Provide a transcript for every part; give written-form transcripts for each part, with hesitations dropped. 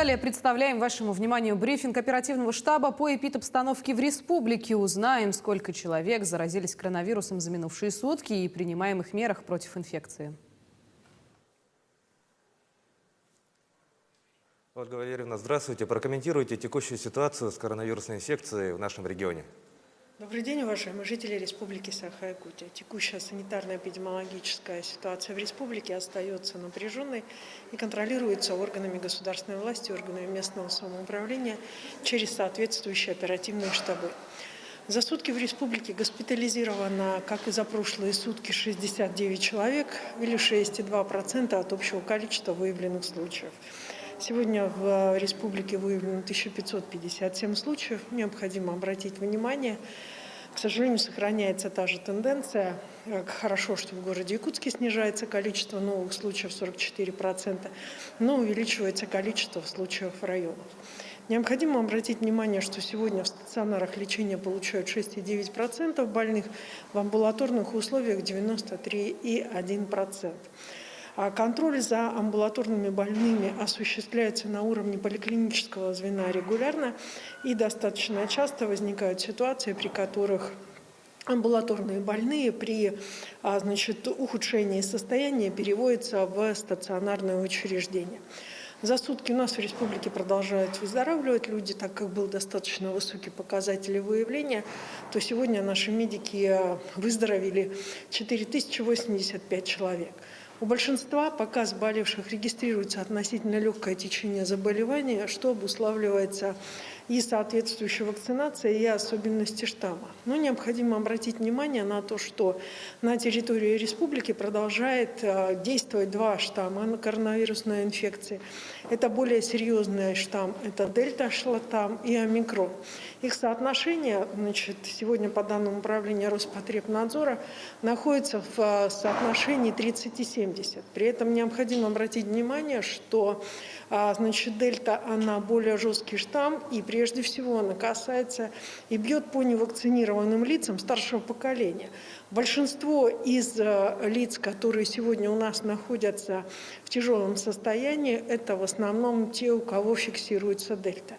Далее представляем вашему вниманию брифинг оперативного штаба по эпидобстановке в республике. Узнаем, сколько человек заразились коронавирусом за минувшие сутки и принимаемых мерах против инфекции. Ольга Валерьевна, здравствуйте. Прокомментируйте текущую ситуацию с коронавирусной инфекцией в нашем регионе. Добрый день, уважаемые жители Республики Саха-Якутия. Текущая санитарно-эпидемиологическая ситуация в республике остается напряженной и контролируется органами государственной власти, органами местного самоуправления через соответствующие оперативные штабы. За сутки в республике госпитализировано, как и за прошлые сутки, 69 человек или 6,2% от общего количества выявленных случаев. Сегодня в республике выявлено 1557 случаев. Необходимо обратить внимание. К сожалению, сохраняется та же тенденция. Хорошо, что в городе Якутске снижается количество новых случаев 44%, но увеличивается количество случаев в районах. Необходимо обратить внимание, что сегодня в стационарах лечения получают 6,9% больных, в амбулаторных условиях 93,1%. Контроль за амбулаторными больными осуществляется на уровне поликлинического звена регулярно, и достаточно часто возникают ситуации, при которых амбулаторные больные при ухудшении состояния переводятся в стационарное учреждение. За сутки у нас в республике продолжают выздоравливать люди, так как был достаточно высокий показатель выявления, то сегодня наши медики выздоровели 4085 человек. У большинства пока заболевших регистрируется относительно легкое течение заболевания, что обуславливается и соответствующей вакцинацией, и особенности штамма. Но необходимо обратить внимание на то, что на территории республики продолжает действовать два штамма коронавирусной инфекции. Это более серьезный штамм, это дельта-штамм и омикрон. Их соотношение, сегодня по данным управления Роспотребнадзора, находится в соотношении 30-70. При этом необходимо обратить внимание, что дельта, она более жесткий штамм, и прежде всего она касается и бьет по невакцинированным лицам старшего поколения. Большинство из лиц, которые сегодня у нас находятся в тяжелом состоянии, это в основном те, у кого фиксируется дельта.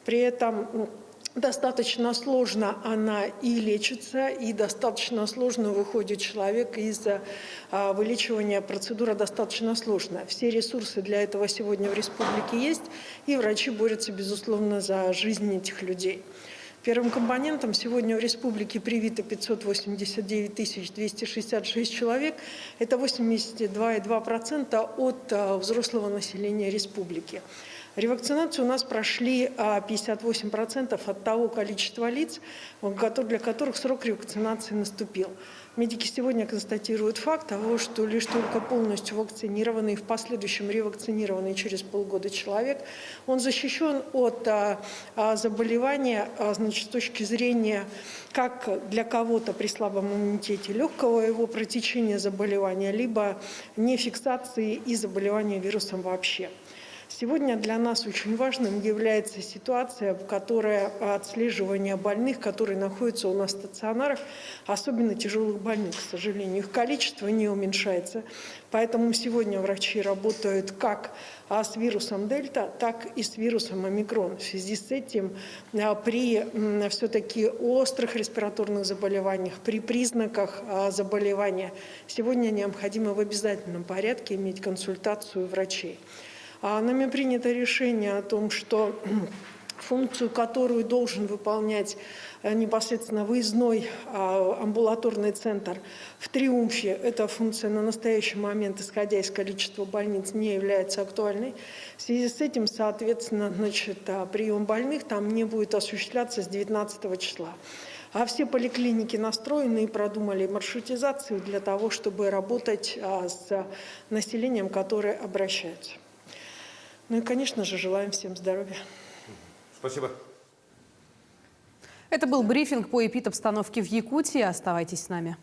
При этом достаточно сложно она и лечится, и достаточно сложно выходит человек из вылечивания. Процедура достаточно сложная. Все ресурсы для этого сегодня в республике есть, и врачи борются, безусловно, за жизнь этих людей. Первым компонентом сегодня в республике привито 589 266 человек. Это 82,2% от взрослого населения республики. Ревакцинацию у нас прошли 58% от того количества лиц, для которых срок ревакцинации наступил. Медики сегодня констатируют факт того, что лишь только полностью вакцинированный и в последующем ревакцинированный через полгода человек, он защищен от заболевания, с точки зрения как для кого-то при слабом иммунитете легкого его протечения заболевания, либо не фиксации и заболевания вирусом вообще. Сегодня для нас очень важным является ситуация, которая отслеживание больных, которые находятся у нас в стационарах, особенно тяжелых больных, к сожалению. Их количество не уменьшается, поэтому сегодня врачи работают как с вирусом дельта, так и с вирусом омикрон. В связи с этим при все-таки острых респираторных заболеваниях, при признаках заболевания, сегодня необходимо в обязательном порядке иметь консультацию врачей. Нами принято решение о том, что функцию, которую должен выполнять непосредственно выездной амбулаторный центр в Триумфе, эта функция на настоящий момент, исходя из количества больниц, не является актуальной. В связи с этим, соответственно, прием больных там не будет осуществляться с 19 числа. А все поликлиники настроены и продумали маршрутизацию для того, чтобы работать с населением, которое обращается. Ну и, конечно же, желаем всем здоровья. Спасибо. Это был брифинг по эпидобстановке в Якутии. Оставайтесь с нами.